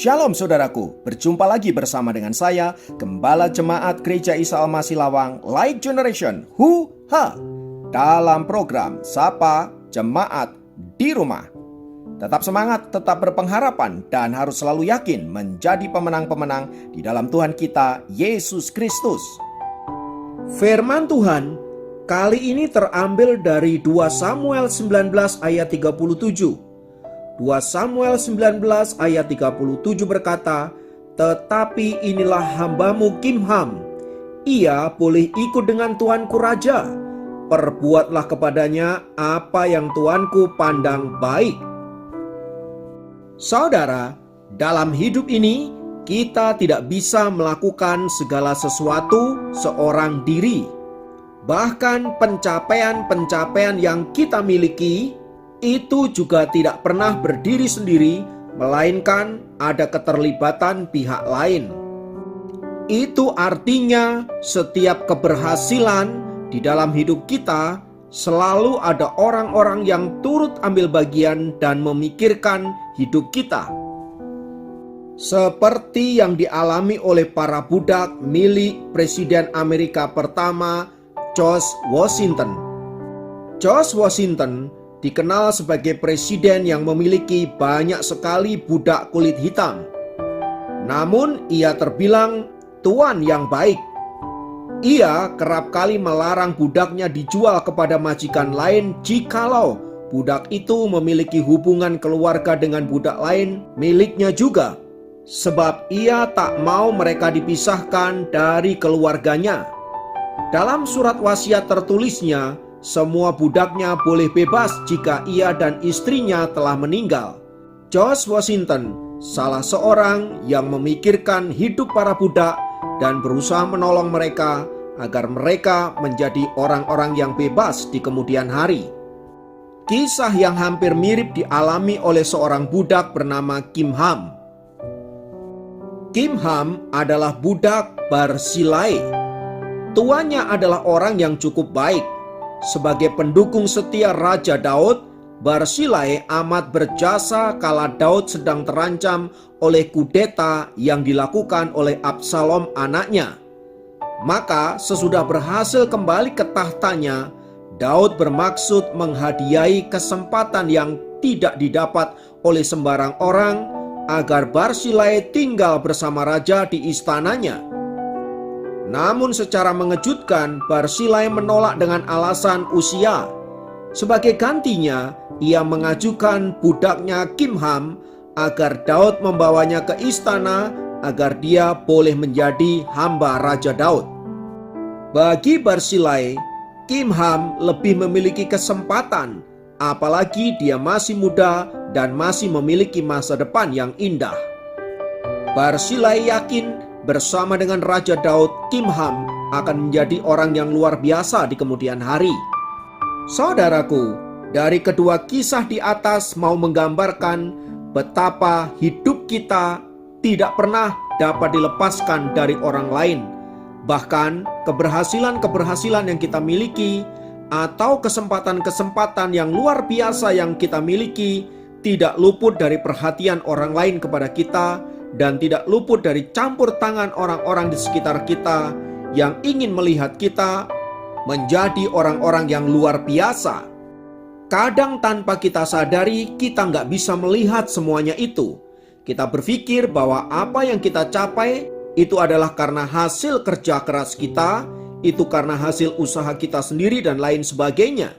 Shalom saudaraku, berjumpa lagi bersama dengan saya, Gembala Jemaat Gereja Isa Al-Masih Lawang, Light Generation, dalam program Sapa Jemaat di Rumah. Tetap semangat, tetap berpengharapan, dan harus selalu yakin menjadi pemenang-pemenang di dalam Tuhan kita, Yesus Kristus. Firman Tuhan kali ini terambil dari 2 Samuel 19 ayat 37. 2 Samuel 19 ayat 37 berkata, "Tetapi inilah hambamu Kimham, ia boleh ikut dengan tuanku raja. Perbuatlah kepadanya apa yang tuanku pandang baik." Saudara, dalam hidup ini kita tidak bisa melakukan segala sesuatu seorang diri. Bahkan pencapaian-pencapaian yang kita miliki itu juga tidak pernah berdiri sendiri, melainkan ada keterlibatan pihak lain. Itu artinya setiap keberhasilan di dalam hidup kita selalu ada orang-orang yang turut ambil bagian dan memikirkan hidup kita. Seperti yang dialami oleh para budak milik Presiden Amerika pertama, George Washington. George Washington dikenal sebagai presiden yang memiliki banyak sekali budak kulit hitam. Namun ia terbilang tuan yang baik. Ia kerap kali melarang budaknya dijual kepada majikan lain jikalau budak itu memiliki hubungan keluarga dengan budak lain miliknya juga. Sebab ia tak mau mereka dipisahkan dari keluarganya. Dalam surat wasiat tertulisnya, semua budaknya boleh bebas jika ia dan istrinya telah meninggal. George Washington salah seorang yang memikirkan hidup para budak dan berusaha menolong mereka agar mereka menjadi orang-orang yang bebas di kemudian hari. Kisah yang hampir mirip dialami oleh seorang budak bernama Kimham. Kimham adalah budak Barzilai. Tuannya adalah orang yang cukup baik. Sebagai pendukung setia Raja Daud, Barzilai amat berjasa kala Daud sedang terancam oleh kudeta yang dilakukan oleh Absalom anaknya. Maka sesudah berhasil kembali ke tahtanya, Daud bermaksud menghadiahi kesempatan yang tidak didapat oleh sembarang orang agar Barzilai tinggal bersama raja di istananya. Namun secara mengejutkan, Barzilai menolak dengan alasan usia. Sebagai gantinya, ia mengajukan budaknya Kimham agar Daud membawanya ke istana agar dia boleh menjadi hamba Raja Daud. Bagi Barzilai, Kimham lebih memiliki kesempatan, apalagi dia masih muda dan masih memiliki masa depan yang indah. Barzilai yakin bersama dengan Raja Daud, Kimham akan menjadi orang yang luar biasa di kemudian hari. Saudaraku, dari kedua kisah di atas mau menggambarkan betapa hidup kita tidak pernah dapat dilepaskan dari orang lain. Bahkan keberhasilan-keberhasilan yang kita miliki atau kesempatan-kesempatan yang luar biasa yang kita miliki tidak luput dari perhatian orang lain kepada kita, dan tidak luput dari campur tangan orang-orang di sekitar kita yang ingin melihat kita menjadi orang-orang yang luar biasa. Kadang tanpa kita sadari, kita nggak bisa melihat semuanya itu. Kita berpikir bahwa apa yang kita capai itu adalah karena hasil kerja keras kita, itu karena hasil usaha kita sendiri dan lain sebagainya.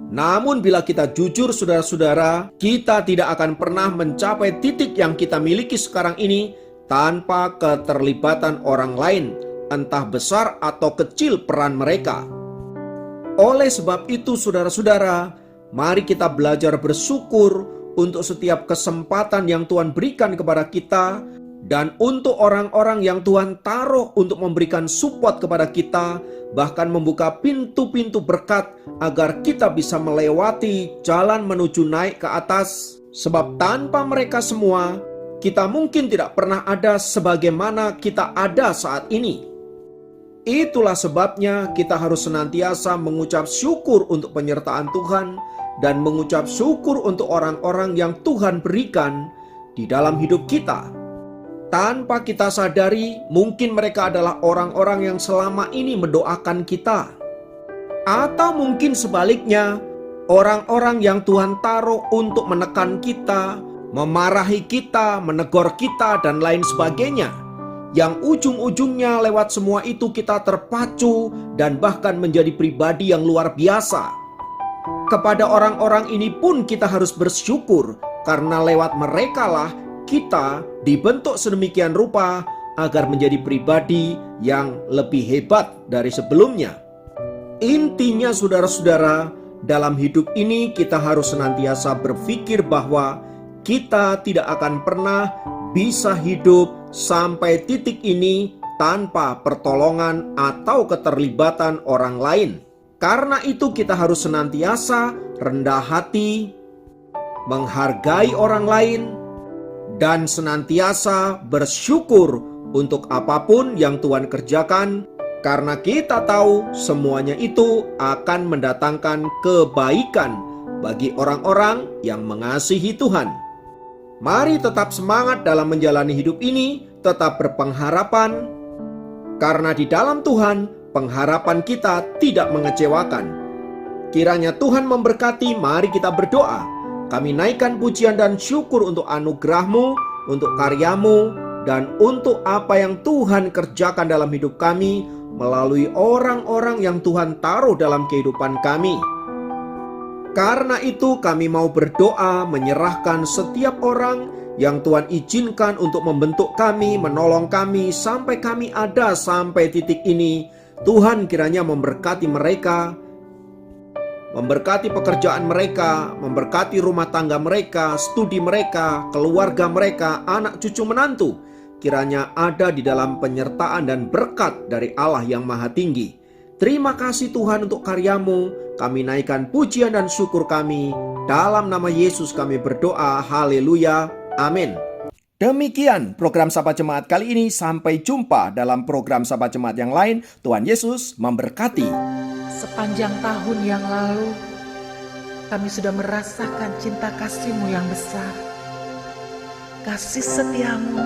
Namun bila kita jujur saudara-saudara, kita tidak akan pernah mencapai titik yang kita miliki sekarang ini tanpa keterlibatan orang lain, entah besar atau kecil peran mereka. Oleh sebab itu saudara-saudara, mari kita belajar bersyukur untuk setiap kesempatan yang Tuhan berikan kepada kita, dan untuk orang-orang yang Tuhan taruh untuk memberikan support kepada kita, bahkan membuka pintu-pintu berkat agar kita bisa melewati jalan menuju naik ke atas. Sebab tanpa mereka semua, kita mungkin tidak pernah ada sebagaimana kita ada saat ini. Itulah sebabnya kita harus senantiasa mengucap syukur untuk penyertaan Tuhan dan mengucap syukur untuk orang-orang yang Tuhan berikan di dalam hidup kita. Tanpa kita sadari, mungkin mereka adalah orang-orang yang selama ini mendoakan kita. Atau mungkin sebaliknya, orang-orang yang Tuhan taruh untuk menekan kita, memarahi kita, menegur kita, dan lain sebagainya. Yang ujung-ujungnya lewat semua itu kita terpacu dan bahkan menjadi pribadi yang luar biasa. Kepada orang-orang ini pun kita harus bersyukur, karena lewat merekalah kita dibentuk sedemikian rupa agar menjadi pribadi yang lebih hebat dari sebelumnya. Intinya saudara-saudara, dalam hidup ini kita harus senantiasa berpikir bahwa kita tidak akan pernah bisa hidup sampai titik ini tanpa pertolongan atau keterlibatan orang lain. Karena itu kita harus senantiasa rendah hati, menghargai orang lain, dan senantiasa bersyukur untuk apapun yang Tuhan kerjakan, karena kita tahu semuanya itu akan mendatangkan kebaikan bagi orang-orang yang mengasihi Tuhan. Mari tetap semangat dalam menjalani hidup ini, tetap berpengharapan, karena di dalam Tuhan pengharapan kita tidak mengecewakan. Kiranya Tuhan memberkati. Mari kita berdoa. Kami naikkan pujian dan syukur untuk anugerah-Mu, untuk karya-Mu, dan untuk apa yang Tuhan kerjakan dalam hidup kami melalui orang-orang yang Tuhan taruh dalam kehidupan kami. Karena itu kami mau berdoa menyerahkan setiap orang yang Tuhan izinkan untuk membentuk kami, menolong kami sampai kami ada sampai titik ini. Tuhan kiranya memberkati mereka, memberkati pekerjaan mereka, memberkati rumah tangga mereka, studi mereka, keluarga mereka, anak cucu menantu. Kiranya ada di dalam penyertaan dan berkat dari Allah yang Maha Tinggi. Terima kasih Tuhan untuk karya-Mu. Kami naikkan pujian dan syukur kami. Dalam nama Yesus kami berdoa. Haleluya. Amin. Demikian program Sahabat Jemaat kali ini. Sampai jumpa dalam program Sahabat Jemaat yang lain. Tuhan Yesus memberkati. Sepanjang tahun yang lalu, kami sudah merasakan cinta kasih-Mu yang besar. Kasih setia-Mu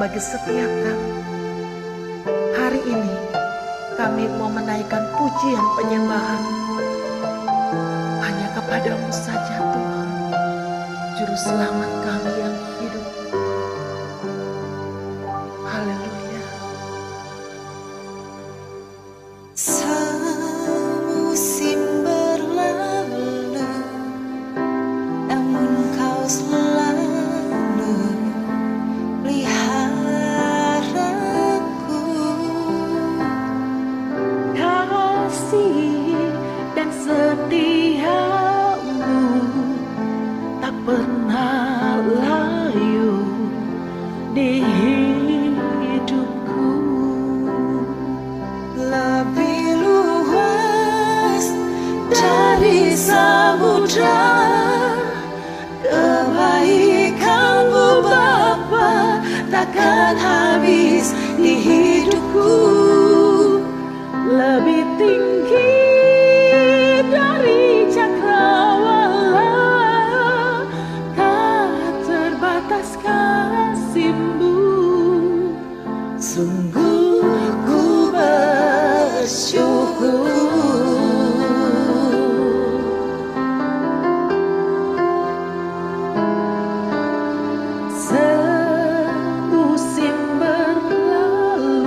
bagi setiap kami. Hari ini kami mau menaikkan pujian penyembahan hanya kepada-Mu saja Tuhan, Juru Selamat kami yang hidup. Haleluya. Semusim berlalu, namun Kau selalu peliharaku. Kasih dan setia-Mu tak pernah layu di hidupku. Lebih luas dari samudra, kebaikan-Mu Bapa takkan habis di hidupku. Lebih tinggi dari cakrawala, tak terbatas kasih-Mu. Sungguh ku bersyukur. Semusim berlalu,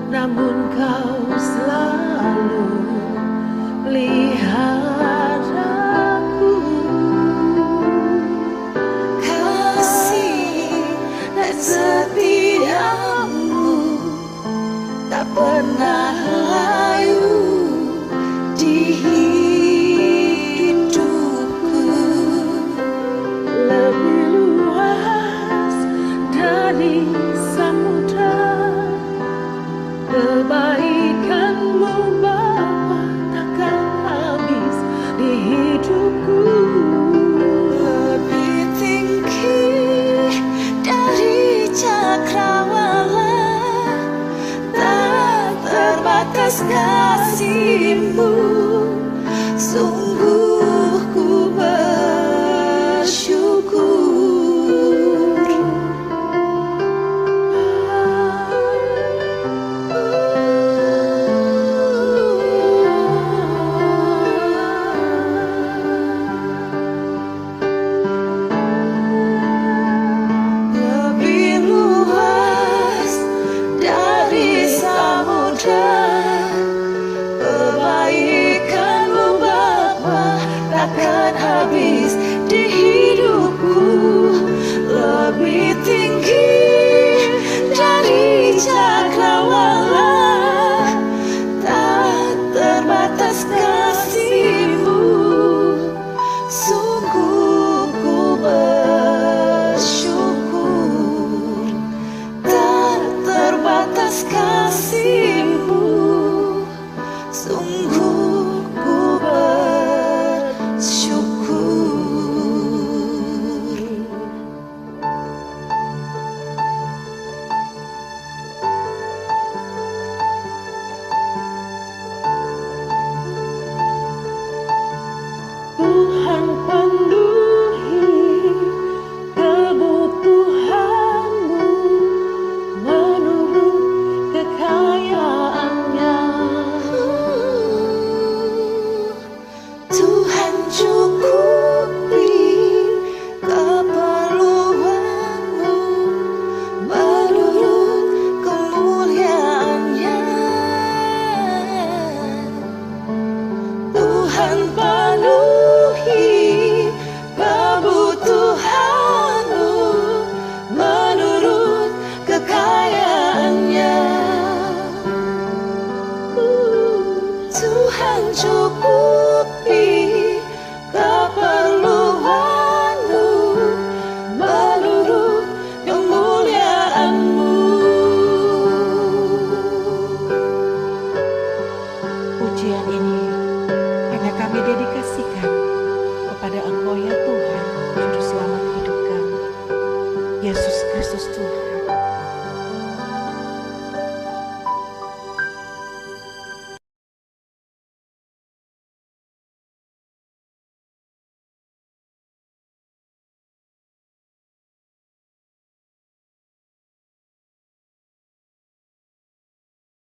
namun Kau selalu habis di hidupku, lebih tinggi dari cakrawala, tak terbatas kasih-Mu. Sungguh ku bersyukur, tak terbatas kasih-Mu. Sungguh ku bersyukur. Tuhan penuhi kebutuhanmu menurut kekayaan-Nya. Tuhan cukupi keperluanmu menurut kemuliaan-Nya. Tuhan penuhi kebutuhanmu menurut kekayaan-Nya. Tuhan cukupi keperluanmu menurut kemuliaan-Mu. Pujian ini hanya kami dedikasikan kepada Engkau ya Tuhan, Juru Selamat hidup kami, Yesus Kristus Tuhan.